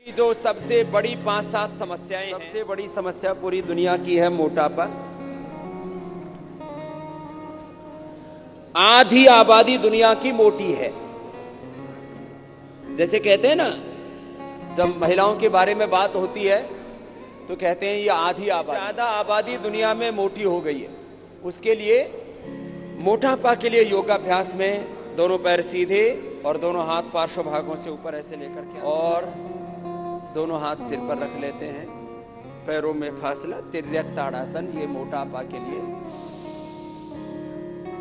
की जो सबसे बड़ी 5-7 समस्याएं हैं, सबसे बड़ी समस्या पूरी दुनिया की है मोटापा। आधी आबादी दुनिया की मोटी है। जैसे कहते हैं ना, जब महिलाओं के बारे में बात होती है तो कहते हैं ये आधी आबादी, ज्यादा आबादी दुनिया में मोटी हो गई है। उसके लिए मोटापा के लिए योगाभ्यास में दोनों पैर सीधे और दोनों हाथ पार्श्व भागों से ऊपर ऐसे लेकर के और दोनों हाथ सिर पर रख लेते हैं, पैरों में फासला, तिर्यक ताड़ासन। ये मोटापा के लिए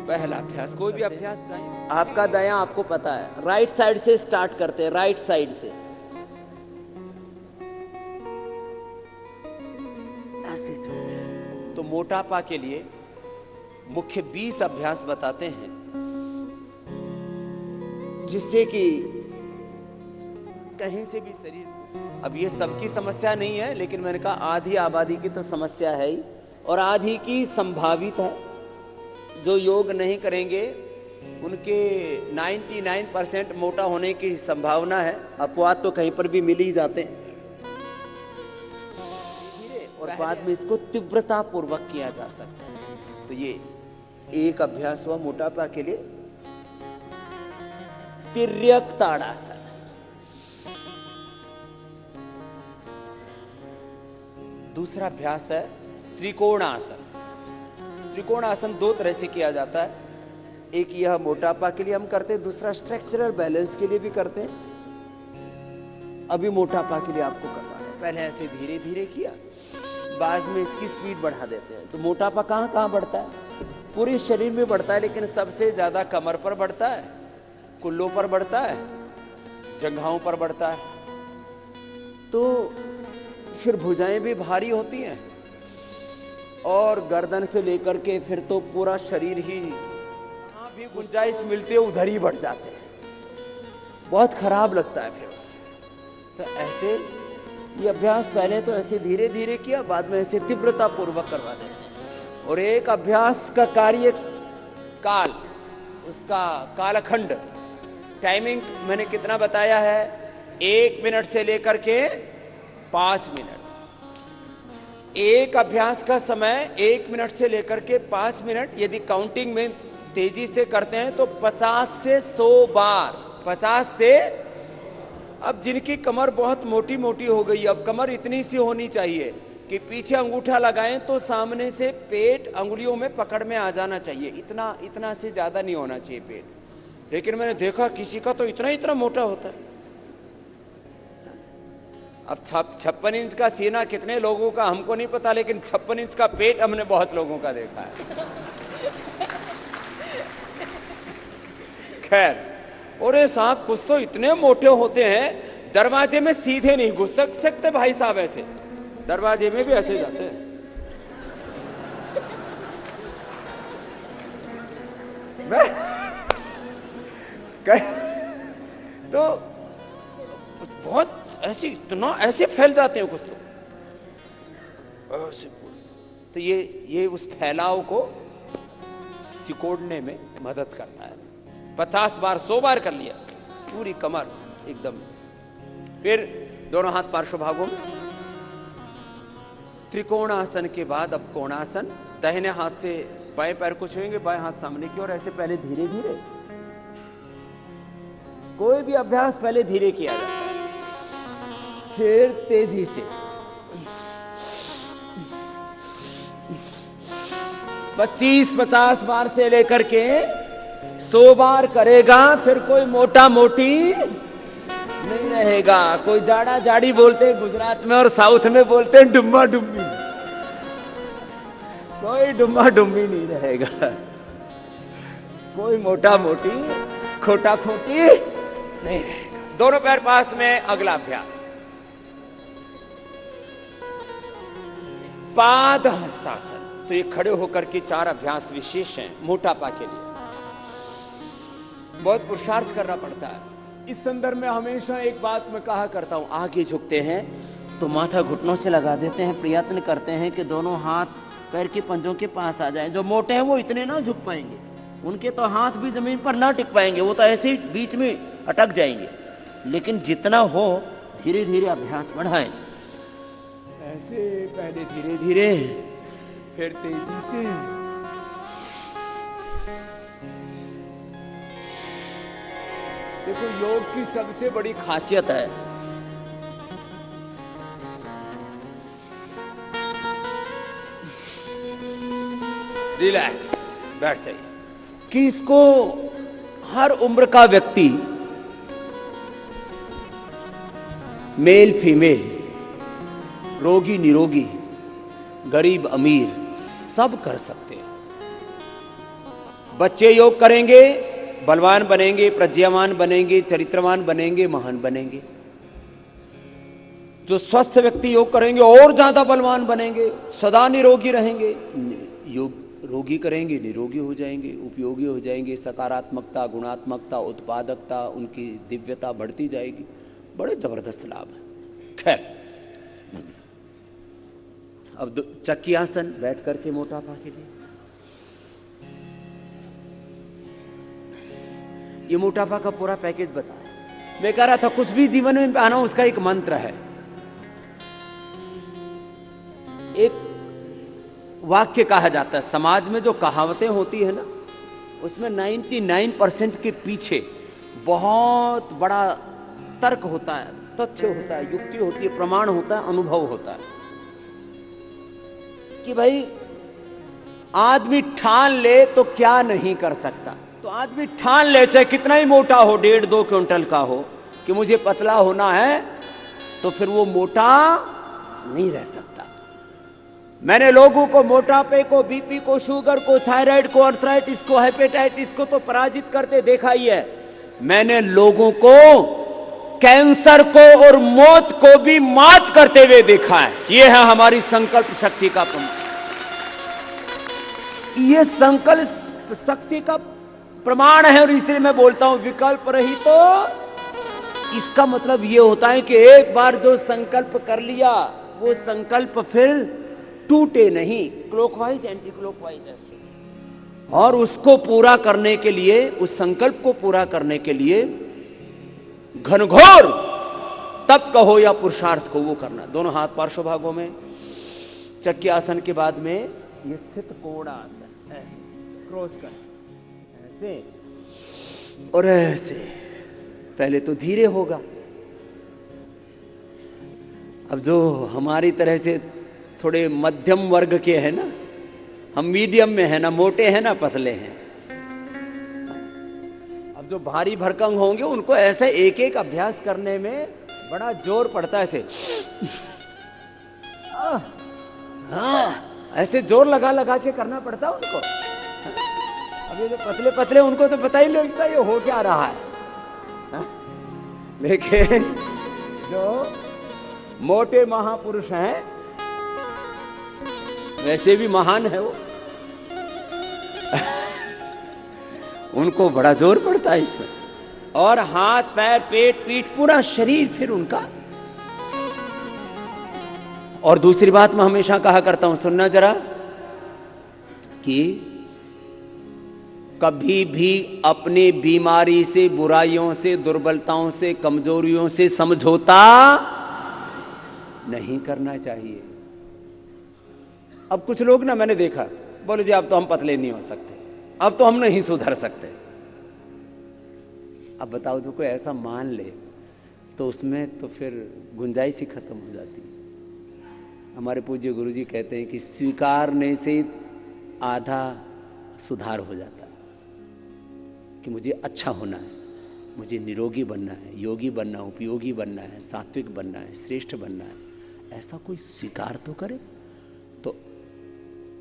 पहला अभ्यास। कोई भी अभ्यास आपका दायां आपको पता है, राइट साइड से स्टार्ट करते हैं, राइट साइड से ऐसे चलते। तो मोटापा के लिए मुख्य 20 अभ्यास बताते हैं जिससे कि कहीं से भी शरीर, अब ये सबकी समस्या नहीं है लेकिन मैंने कहा आधी आबादी की तो समस्या है ही, और आधी की संभावित है। जो योग नहीं करेंगे उनके 99% मोटा होने की संभावना है। अपवाद तो कहीं पर भी मिल ही जाते हैं, और बाद में इसको तीव्रता पूर्वक किया जा सकता है। तो ये एक अभ्यास हुआ मोटापा के लिए, तिर्यक ताड़ासन। दूसरा अभ्यास है त्रिकोणासन। त्रिकोणासन दो तरह से किया जाता है, एक यह मोटापा के लिए हम करते हैं, दूसरा स्ट्रक्चरल बैलेंस के लिए भी करते हैं। अभी मोटापा के लिए आपको करना है, पहले ऐसे धीरे धीरे किया, बाद में इसकी स्पीड बढ़ा देते हैं। तो मोटापा कहाँ कहाँ बढ़ता है? पूरे शरीर में बढ़ता है, लेकिन सबसे ज्यादा कमर पर बढ़ता है, कुल्लों पर बढ़ता है, जंघाओं पर बढ़ता है। तो फिर भुजाएं भी भारी होती हैं, और गर्दन से लेकर के फिर तो पूरा शरीर ही, जहां भी गुंजाइश मिलती है उधर ही बढ़ जाते हैं। बहुत खराब लगता है फिर उससे। तो ऐसे ये अभ्यास पहले तो ऐसे धीरे धीरे किया, बाद में ऐसे तीव्रता पूर्वक करवा देते हैं। और एक अभ्यास का कार्य काल, उसका कालखंड, टाइमिंग मैंने कितना बताया है? 1 मिनट से लेकर के 5 मिनट। एक अभ्यास का समय 1 मिनट से लेकर के 5 मिनट। यदि काउंटिंग में तेजी से करते हैं तो 50 से 100 बार। 50 से, अब जिनकी कमर बहुत मोटी मोटी हो गई, अब कमर इतनी सी होनी चाहिए कि पीछे अंगूठा लगाएं तो सामने से पेट अंगुलियों में पकड़ में आ जाना चाहिए। इतना से ज्यादा नहीं होना चाहिए पेट। लेकिन मैंने देखा किसी का तो इतना मोटा होता है। अब 56 इंच का सीना कितने लोगों का हमको नहीं पता, लेकिन 56 इंच का पेट हमने बहुत लोगों का देखा है। खैर, और ये साहब कुछ तो इतने मोटे होते हैं, दरवाजे में सीधे नहीं घुस सकते भाई साहब, ऐसे दरवाजे में भी ऐसे जाते हैं। तो बहुत ऐसे, इतना ऐसे फैल जाते हैं कुछ तो ऐसे। तो ये उस फैलाव को सिकोड़ने में मदद करता है। 50 बार 100 बार कर लिया, पूरी कमर एकदम। फिर दोनों हाथ पार्श्व भागों में। त्रिकोणासन के बाद अब कोणासन। दाहिने हाथ से बाएं पैर को छुएंगे, बाएं हाथ सामने की ओर, ऐसे पहले धीरे धीरे। कोई भी अभ्यास पहले धीरे किया जाता है, फिर तेजी से। 25-50 बार से लेकर के 100 बार करेगा, फिर कोई मोटा मोटी नहीं रहेगा। कोई जाड़ा जाड़ी बोलते हैं गुजरात में, और साउथ में बोलते हैं डुम्बा डुम्बी। कोई डुम्बा डुम्बी नहीं रहेगा, कोई मोटा मोटी खोटा खोटी नहीं रहेगा। दोनों पैर पास में। अगला अभ्यास पाद हस्तासन। तो ये खड़े होकर के 4 अभ्यास विशेष हैं मोटापा के लिए। बहुत पुरुषार्थ करना पड़ता है। इस संदर्भ में हमेशा एक बात मैं कहा करता हूं, आगे झुकते हैं तो माथा घुटनों से लगा देते हैं, प्रयत्न करते हैं कि दोनों हाथ पैर के पंजों के पास आ जाएं। जो मोटे हैं वो इतने ना झुक पाएंगे, उनके तो हाथ भी जमीन पर ना टिक पाएंगे, वो तो ऐसे ही बीच में अटक जाएंगे। लेकिन जितना हो धीरे धीरे अभ्यास बढ़ाएं। ऐसे पहले धीरे धीरे, फिर तेजी से। देखो योग की सबसे बड़ी खासियत है रिलैक्स, बैठ जाइए, कि इसको हर उम्र का व्यक्ति, मेल फीमेल, रोगी निरोगी, गरीब अमीर, सब कर सकते हैं। बच्चे योग करेंगे, बलवान बनेंगे, प्रज्ञावान बनेंगे, चरित्रवान बनेंगे, महान बनेंगे। जो स्वस्थ व्यक्ति योग करेंगे और ज्यादा बलवान बनेंगे, सदा निरोगी रहेंगे। योग रोगी करेंगे, निरोगी हो जाएंगे, उपयोगी हो जाएंगे, सकारात्मकता, गुणात्मकता, उत्पादकता, उनकी दिव्यता बढ़ती जाएगी। बड़े जबरदस्त लाभ है। खैर, अब चक्की आसन बैठ करके मोटापा के लिए। ये मोटापा का पूरा पैकेज बताया। मैं कह रहा था कुछ भी जीवन में पाना उसका एक मंत्र है। एक वाक्य कहा जाता है, समाज में जो कहावतें होती है ना, उसमें 99% के पीछे बहुत बड़ा तर्क होता है, तथ्य होता है, युक्ति होती है, प्रमाण होता है, अनुभव होता है। कि भाई आदमी ठान ले तो क्या नहीं कर सकता। तो आदमी ठान ले, चाहे कितना ही मोटा हो, 1.5-2 क्विंटल का हो, कि मुझे पतला होना है, तो फिर वो मोटा नहीं रह सकता। मैंने लोगों को मोटापे को, बीपी को, शुगर को, थायराइड को, अर्थराइटिस को, हेपेटाइटिस को तो पराजित करते देखा ही है। मैंने लोगों को कैंसर को और मौत को भी मात करते हुए देखा है। यह है हमारी संकल्प शक्ति का प्रमाण। यह संकल्प शक्ति का प्रमाण है, और इसलिए मैं बोलता हूं विकल्प रही तो इसका मतलब यह होता है कि एक बार जो संकल्प कर लिया, वो संकल्प फिर टूटे नहीं, क्लॉकवाइज एंटी क्लॉकवाइज ऐसे। और उसको पूरा करने के लिए, उस संकल्प को पूरा करने के लिए घनघोर तप कहो या पुरुषार्थ को वो करना। दोनों हाथ पार्श्व भागों में, चक्की आसन के बाद में ये स्थित कोणासन है, क्रॉस कर ऐसे और ऐसे। पहले तो धीरे होगा। अब जो हमारी तरह से थोड़े मध्यम वर्ग के हैं ना, हम मीडियम में है ना, मोटे हैं ना पतले हैं। अब जो भारी भरकम होंगे उनको ऐसे एक एक अभ्यास करने में बड़ा जोर पड़ता है। ऐसे ऐसे जोर लगा लगा के करना पड़ता है उनको। अब ये जो पतले पतले, उनको तो पता ही नहीं लगता ये हो क्या रहा है। लेकिन जो मोटे महापुरुष हैं, वैसे भी महान है वो, उनको बड़ा जोर पड़ता है इसमें। और हाथ, पैर, पेट, पीठ, पूरा शरीर फिर उनका। और दूसरी बात मैं हमेशा कहा करता हूं, सुनना जरा, कि कभी भी अपनी बीमारी से, बुराइयों से, दुर्बलताओं से, कमजोरियों से समझौता नहीं करना चाहिए। अब कुछ लोग ना, मैंने देखा, बोले जी अब तो हम पतले नहीं हो सकते, अब तो हम नहीं सुधर सकते। अब बताओ, जो कोई ऐसा मान ले तो उसमें तो फिर गुंजाइश ही खत्म हो जाती है। हमारे पूज्य गुरुजी कहते हैं कि स्वीकारने से आधा सुधार हो जाता है, कि मुझे अच्छा होना है, मुझे निरोगी बनना है, योगी बनना है, उपयोगी बनना है, सात्विक बनना है, श्रेष्ठ बनना है। ऐसा कोई स्वीकार तो करे। तो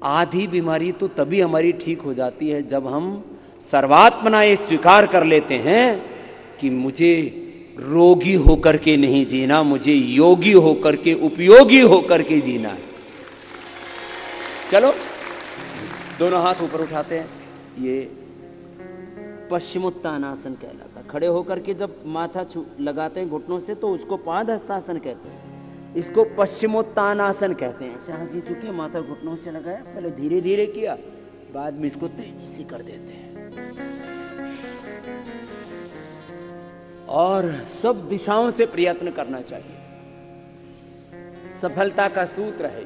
आधी बीमारी तो तभी हमारी ठीक हो जाती है जब हम सर्वात्मना ये स्वीकार कर लेते हैं कि मुझे रोगी होकर के नहीं जीना, मुझे योगी होकर के, उपयोगी होकर के जीना है। चलो, दोनों हाथ ऊपर उठाते हैं। ये पश्चिमोत्तानासन कहलाता है। खड़े होकर के जब माथा लगाते हैं घुटनों से, तो उसको पादहस्तासन कहते हैं। इसको पश्चिमोत्तानासन कहते हैं। ऐसे आगे झुके, माथा घुटनों से लगाया, पहले धीरे धीरे किया, बाद में इसको तेजी से कर देते हैं। और सब दिशाओं से प्रयत्न करना चाहिए। सफलता का सूत्र है।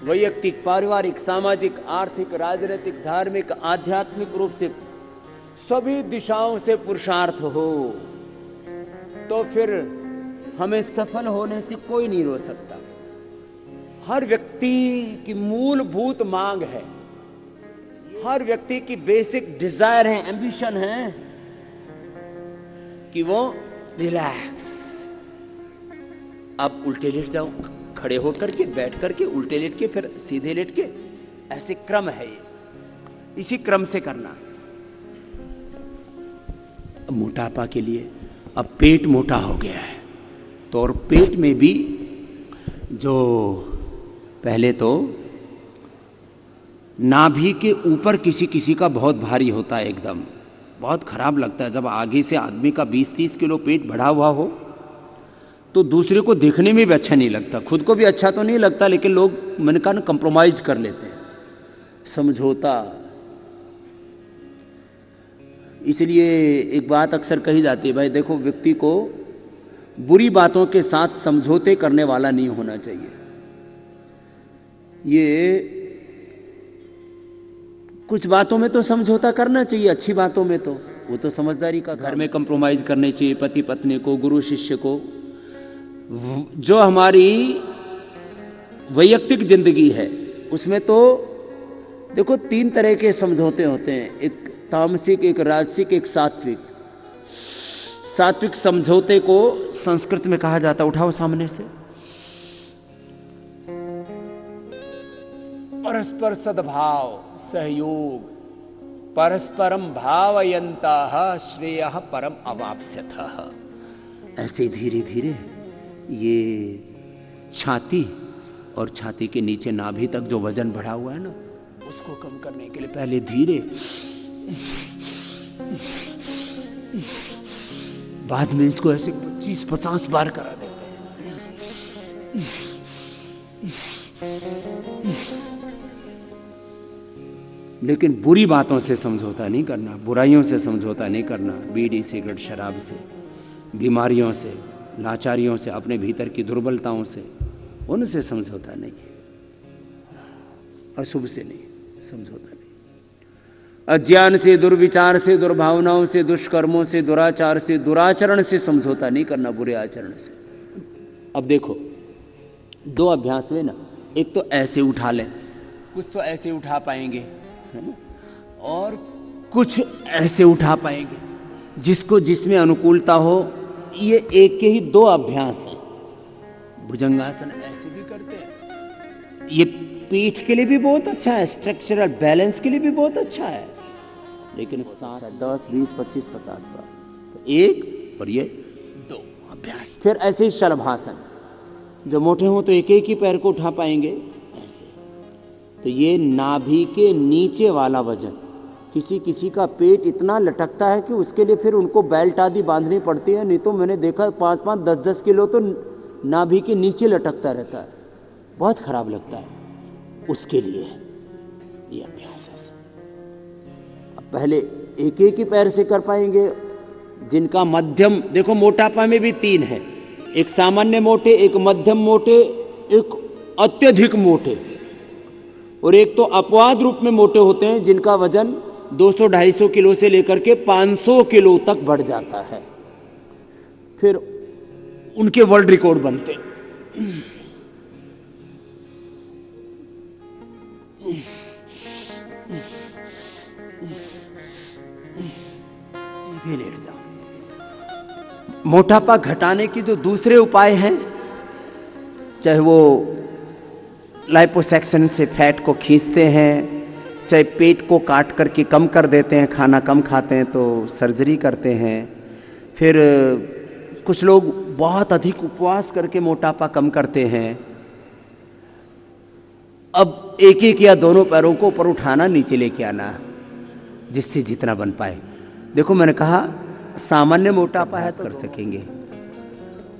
वैयक्तिक, पारिवारिक, सामाजिक, आर्थिक, राजनीतिक, धार्मिक, आध्यात्मिक रूप से सभी दिशाओं से पुरुषार्थ हो तो फिर हमें सफल होने से कोई नहीं रोक सकता। हर व्यक्ति की मूलभूत मांग है, हर व्यक्ति की बेसिक डिजायर है, एम्बिशन है कि वो रिलैक्स। अब उल्टे लेट जाओ, खड़े होकर के, बैठ करके, उल्टे लेट के, फिर सीधे लेट के, ऐसे क्रम है ये, इसी क्रम से करना। मोटापा के लिए अब पेट मोटा हो गया है तो और पेट में भी जो पहले तो नाभि के ऊपर किसी किसी का बहुत भारी होता है, एकदम बहुत खराब लगता है जब आगे से आदमी का 20-30 किलो पेट बढ़ा हुआ हो तो दूसरे को देखने में भी अच्छा नहीं लगता, खुद को भी अच्छा तो नहीं लगता, लेकिन लोग मन का कंप्रोमाइज कर लेते हैं, समझौता। इसलिए एक बात अक्सर कही जाती है, भाई देखो, व्यक्ति को बुरी बातों के साथ समझौते करने वाला नहीं होना चाहिए। ये कुछ बातों में तो समझौता करना चाहिए, अच्छी बातों में तो वो तो समझदारी का, घर में कंप्रोमाइज करने चाहिए, पति पत्नी को, गुरु शिष्य को। जो हमारी वैयक्तिक जिंदगी है उसमें तो देखो 3 तरह के समझौते होते हैं, एक तामसिक, एक राजसिक, एक सात्विक। सात्विक समझौते को संस्कृत में कहा जाता, उठाओ सामने से, परस्पर सद्भाव, सहयोग, परस्परम भावयन्तः श्रेयः परम अवाप्स्यतः। ऐसे धीरे धीरे ये छाती और छाती के नीचे नाभि तक जो वजन बढ़ा हुआ है ना, उसको कम करने के लिए पहले धीरे, बाद में इसको ऐसे 25-50 बार करा देते हैं। लेकिन बुरी बातों से समझौता नहीं करना, बुराइयों से समझौता नहीं करना, बीड़ी, सिगरेट, शराब से, बीमारियों से, लाचारियों से, अपने भीतर की दुर्बलताओं से, उनसे समझौता नहीं, अशुभ से नहीं समझौता नहीं, अज्ञान से, दुर्विचार से, दुर्भावनाओं से, दुष्कर्मों से, दुराचार से, दुराचरण से समझौता नहीं करना, बुरे आचरण से। अब देखो 2 अभ्यास में ना, एक तो ऐसे उठा लें, कुछ तो ऐसे उठा पाएंगे, है ना, और कुछ ऐसे उठा पाएंगे, जिसको जिसमें अनुकूलता हो। ये एक के ही 2 अभ्यास हैं। भुजंगासन ऐसे भी करते हैं, ये पीठ के लिए भी बहुत अच्छा है, स्ट्रक्चरल बैलेंस के लिए भी बहुत अच्छा है, लेकिन 7, 10, 20, 25, 50 बार, तो 1 और ये 2 अभ्यास। फिर ऐसे ही शलभासन, जो मोटे हो तो एक एक ही पैर को उठा पाएंगे ऐसे। तो ये नाभि के नीचे वाला वजन, किसी किसी का पेट इतना लटकता है कि उसके लिए फिर उनको बेल्ट आदि बांधनी पड़ती है, नहीं तो मैंने देखा 5-5, 10-10 किलो तो नाभि के नीचे लटकता रहता है, बहुत खराब लगता है। उसके लिए ये अभ्यास है। अब पहले एक एक ही पैर से कर पाएंगे, जिनका मध्यम, देखो मोटापा में भी 3 है, एक सामान्य मोटे, एक मध्यम मोटे, एक अत्यधिक मोटे, और एक तो अपवाद रूप में मोटे होते हैं जिनका वजन 200-250 किलो से लेकर के 500 किलो तक बढ़ जाता है, फिर उनके वर्ल्ड रिकॉर्ड बनते। सीधे लेट जाओ। मोटापा घटाने की जो दूसरे उपाय हैं, चाहे वो लाइपोसक्शन से फैट को खींचते हैं, चाहे पेट को काट करके कम कर देते हैं, खाना कम खाते हैं तो सर्जरी करते हैं, फिर कुछ लोग बहुत अधिक उपवास करके मोटापा कम करते हैं। अब एक एक या दोनों पैरों को ऊपर उठाना, नीचे लेके आना, जिससे जितना बन पाए। देखो मैंने कहा सामान्य मोटापा है तो कर सकेंगे,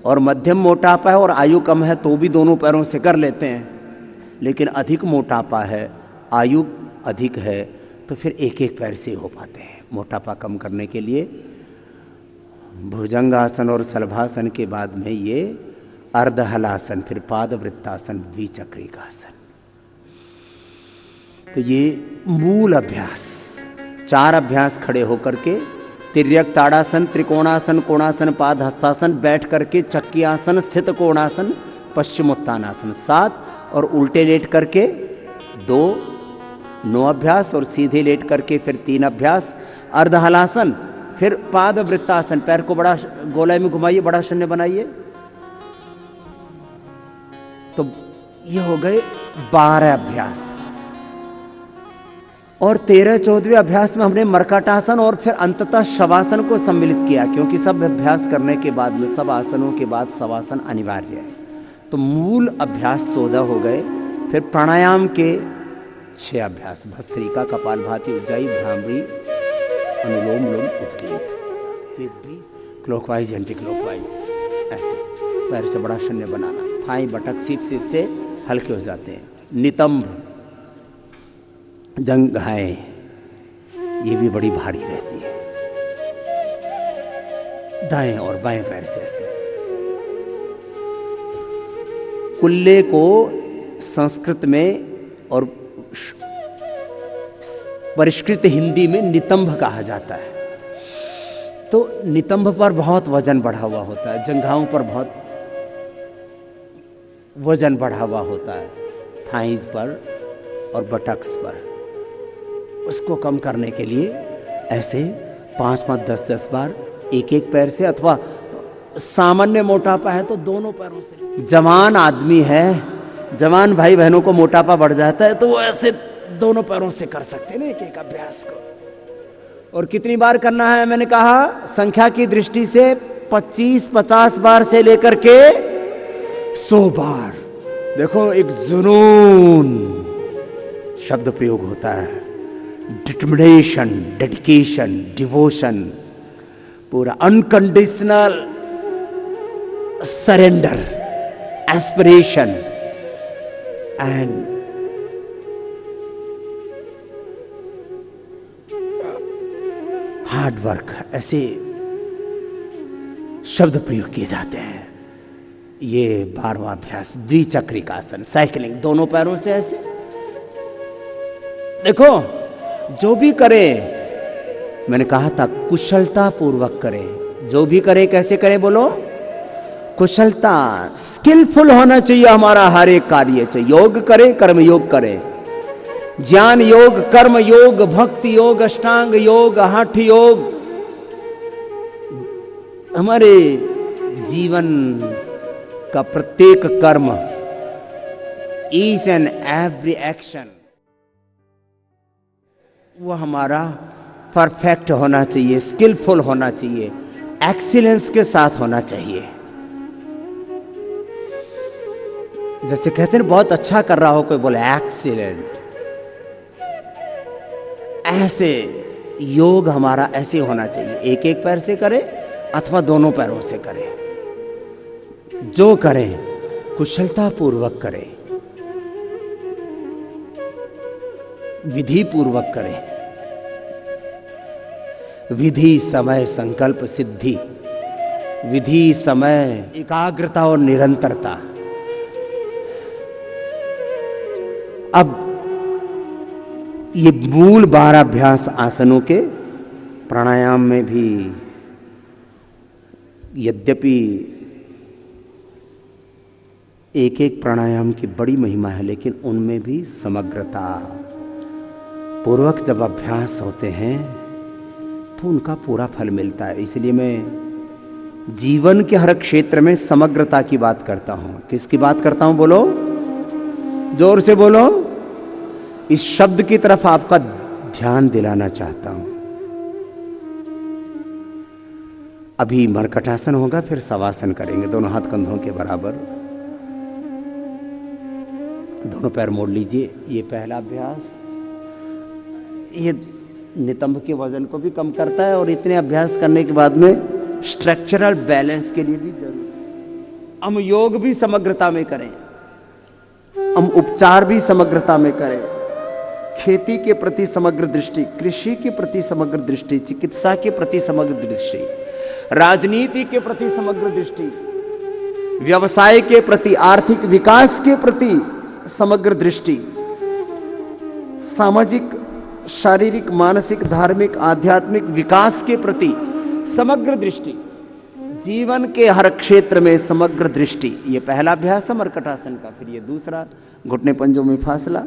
और मध्यम मोटापा है और आयु कम है तो भी दोनों पैरों से कर लेते हैं, लेकिन अधिक मोटापा है, आयु अधिक है, तो फिर एक एक पैर से हो पाते हैं। मोटापा कम करने के लिए भुजंगासन और शलभासन के बाद में ये अर्धहलासन, फिर पादवृत्तासन, द्विचक्रिकासन। तो ये मूल अभ्यास, 4 अभ्यास खड़े होकर के, तिर्यक ताड़ासन, त्रिकोणासन, कोणासन, पाद हस्तासन, बैठ करके चक्की आसन, स्थित कोणासन, पश्चिमोत्तानासन 7, और उल्टे लेट करके 9 अभ्यास, और सीधे लेट करके फिर 3 अभ्यास, अर्धहलासन, फिर पाद वृत्तासन, पैर को बड़ा गोलाई में घुमाइए, बड़ा शून्य बनाइए। तो ये हो गए 12 अभ्यास। और 13-14वें अभ्यास में हमने मर्कटासन और फिर अंततः शवासन को सम्मिलित किया, क्योंकि सब अभ्यास करने के बाद में, सब आसनों के बाद शवासन अनिवार्य है। तो मूल अभ्यास 14 हो गए। फिर प्राणायाम के 6 अभ्यास, भस्त्रिका, कपालभाति, उज्जाई, भ्रामरी, अनुलोम विलोम, उद्गीत, क्लॉकवाइज एंटी क्लॉकवाइज, ऐसे पैर से बड़ा शून्य बनाना, थाई बटक सीप से इससे हल्के हो जाते हैं। नितंब, जंघाएं, ये भी बड़ी भारी रहती है, दाएं और बाएं पैर से ऐसे। कुल्ले को संस्कृत में और परिष्कृत हिंदी में नितंब कहा जाता है। तो नितंब पर बहुत वजन बढ़ा हुआ होता है, जंघाओं पर बहुत वजन बढ़ा हुआ होता है, थाइज पर और बटक्स पर। उसको कम करने के लिए ऐसे 5-5, 10-10 बार एक पैर से, अथवा सामान्य मोटापा है तो दोनों पैरों से। जवान आदमी है, जवान भाई बहनों को मोटापा बढ़ जाता है तो वो ऐसे दोनों पैरों से कर सकते हैं ना एक अभ्यास को। और कितनी बार करना है, मैंने कहा संख्या की दृष्टि से 25-50 बार से लेकर के 100 बार। देखो एक जुनून शब्द प्रयोग होता है, डिटर्मिनेशन, डेडिकेशन, डिवोशन, पूरा unconditional surrender, aspiration and hard work, ऐसे शब्द प्रयोग किए जाते हैं। ये 12वां अभ्यास, द्विचक्रिकासन, साइकिलिंग, दोनों पैरों से ऐसे। देखो जो भी करे, मैंने कहा था कुशलता पूर्वक करे, जो भी करे कैसे करे बोलो, कुशलता, स्किलफुल होना चाहिए हमारा हर एक कार्य। चाहिए योग करे, कर्म योग करे, ज्ञान योग, कर्म योग, भक्ति योग, अष्टांग योग, हठ योग, हमारे जीवन का प्रत्येक कर्म, ईच एंड एवरी एक्शन, वो हमारा परफेक्ट होना चाहिए, स्किलफुल होना चाहिए, एक्सीलेंस के साथ होना चाहिए। जैसे कहते हैं बहुत अच्छा कर रहा हो, कोई बोले एक्सीलेंट, ऐसे योग हमारा ऐसे होना चाहिए। एक पैर से करे अथवा दोनों पैरों से करे, जो करें कुशलता पूर्वक करें, विधि पूर्वक करें। विधि, समय, संकल्प, सिद्धि, विधि, समय, एकाग्रता और निरंतरता। अब ये मूल 12 अभ्यास आसनों के, प्राणायाम में भी यद्यपि एक प्राणायाम की बड़ी महिमा है, लेकिन उनमें भी समग्रता पूर्वक जब अभ्यास होते हैं तो उनका पूरा फल मिलता है। इसलिए मैं जीवन के हर क्षेत्र में समग्रता की बात करता हूं। किसकी बात करता हूं बोलो, जोर से बोलो। इस शब्द की तरफ आपका ध्यान दिलाना चाहता हूं। अभी मर्कटासन होगा, फिर शवासन करेंगे, दोनों हाथ कंधों के बराबर, दोनों पैर मोड़ लीजिए। ये पहला अभ्यास, ये नितंब के वजन को भी कम करता है और इतने अभ्यास करने के बाद में स्ट्रक्चरल बैलेंस के लिए भी जरूरी। हम योग भी समग्रता में करें, हम उपचार भी समग्रता में करें, खेती के प्रति समग्र दृष्टि, कृषि के प्रति समग्र दृष्टि, चिकित्सा के प्रति समग्र दृष्टि, राजनीति के प्रति समग्र दृष्टि, व्यवसाय के प्रति, आर्थिक विकास के प्रति समग्र दृष्टि, सामाजिक, शारीरिक, मानसिक, धार्मिक, आध्यात्मिक विकास के प्रति समग्र दृष्टि, जीवन के हर क्षेत्र में समग्र दृष्टि। ये पहला अभ्यास है मर्कटासन का। फिर ये दूसरा, घुटने पंजों में फासला,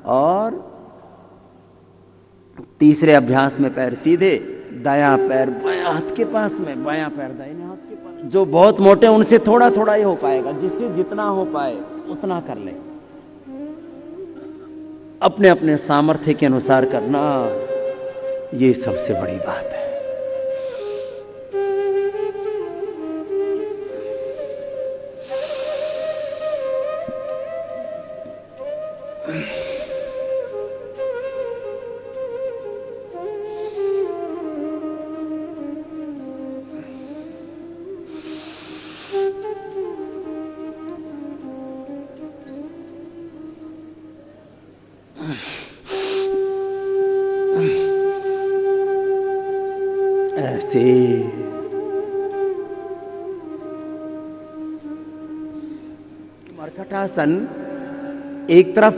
और तीसरे अभ्यास में पैर सीधे, दायां पैर बायां हाथ के पास में, बायां पैर दाहिने हाथ के पास। जो बहुत मोटे उनसे थोड़ा थोड़ा ही हो पाएगा, जिससे जितना हो पाए उतना कर ले, अपने अपने सामर्थ्य के अनुसार करना, ये सबसे बड़ी बात है। ऐसे मर्कटासन एक तरफ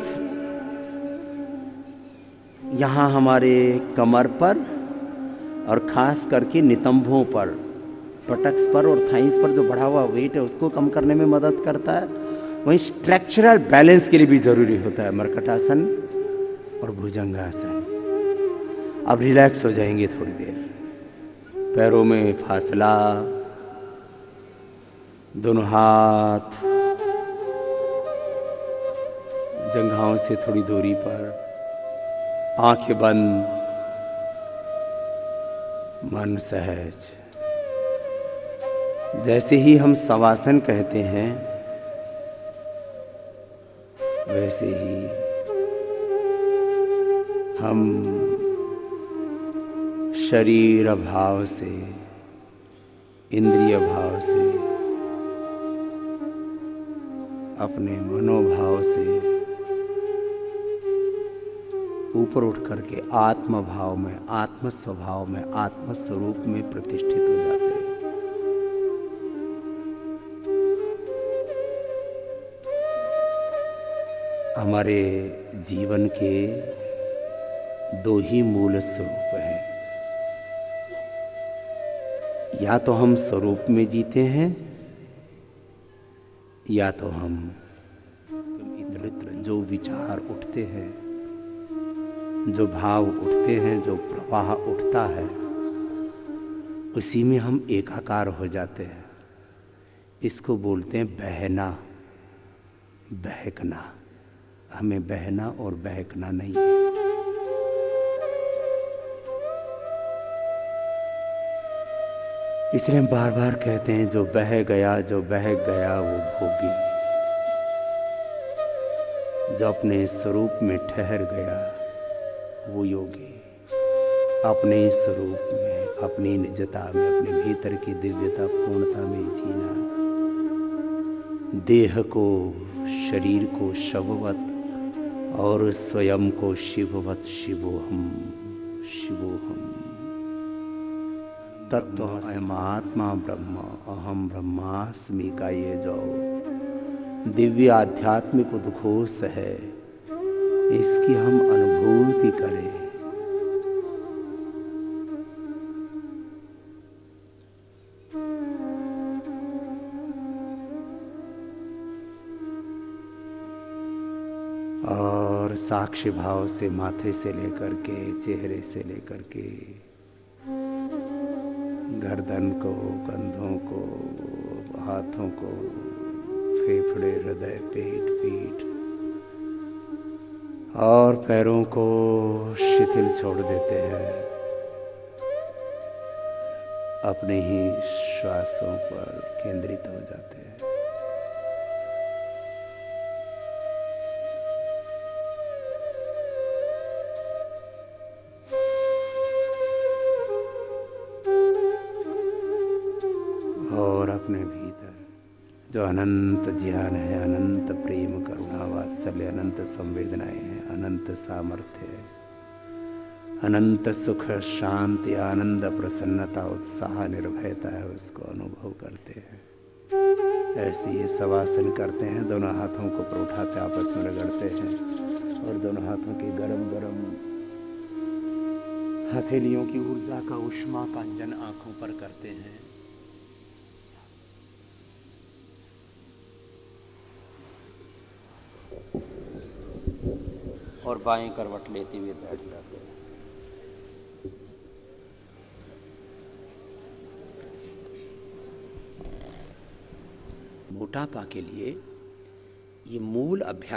यहां हमारे कमर पर और खास करके नितंबों पर, पटक्स पर और थाइस पर जो बढ़ा हुआ वेट है उसको कम करने में मदद करता है। वहीं स्ट्रक्चरल बैलेंस के लिए भी जरूरी होता है मर्कटासन और भुजंगासन। अब रिलैक्स हो जाएंगे थोड़ी देर, पैरों में फासला, दोनों हाथ जंघाओं से थोड़ी दूरी पर, आंखें बंद, मन सहज। जैसे ही हम शवासन कहते हैं वैसे ही हम शरीर भाव से, इंद्रिय भाव से, अपने मनोभाव से ऊपर उठ करके आत्म भाव में, आत्म स्वभाव में, आत्म स्वरूप में प्रतिष्ठित हो जाते हैं। हमारे जीवन के दो ही मूल स्वरूप हैं, या तो हम स्वरूप में जीते हैं या तो हम इत्र जो विचार उठते हैं, जो भाव उठते हैं, जो प्रवाह उठता है, उसी में हम एकाकार हो जाते हैं। इसको बोलते हैं बहना, बहकना। हमें बहना और बहकना नहीं है। इसलिए हम बार बार कहते हैं जो बह गया, जो बहक गया वो भोगी। जो अपने स्वरूप में ठहर गया वो योगी। अपने स्वरूप में, अपनी निजता में, अपने भीतर की दिव्यता, पूर्णता में जीना। देह को, शरीर को शववत और स्वयं को शिववत। शिवोहम, शिवोहम। तत्व अयम आत्मा ब्रह्म, अहम ब्रह्मास्मि का ये जो दिव्य आध्यात्मिक उद्घोष है, इसकी हम अनुभूति करें। और साक्षी भाव से माथे से लेकर के, चेहरे से लेकर के, गर्दन को, कंधों को, हाथों को, फेफड़े, हृदय, पेट, पीठ और पैरों को शिथिल छोड़ देते हैं। अपने ही श्वासों पर केंद्रित हो जाते हैं। और अपने भीतर जो अनंत ज्ञान है, अनंत प्रेम, करुणा, वात्सल्य, अनंत संवेदनाएं हैं, अनंत सामर्थ्य है, अनंत सुख, शांति, आनंद, प्रसन्नता, उत्साह, निर्भयता है, उसको अनुभव करते हैं। ऐसे ये शवासन करते हैं, दोनों हाथों को ऊपर उठाते आपस में रगड़ते हैं और दोनों हाथों की गरम गरम हथेलियों की ऊर्जा का उष्मा का अंजन आंखों पर करते हैं। और बाएं करवट लेते हुए बैठ जाते हैं। मोटापा के लिए ये मूल अभ्यास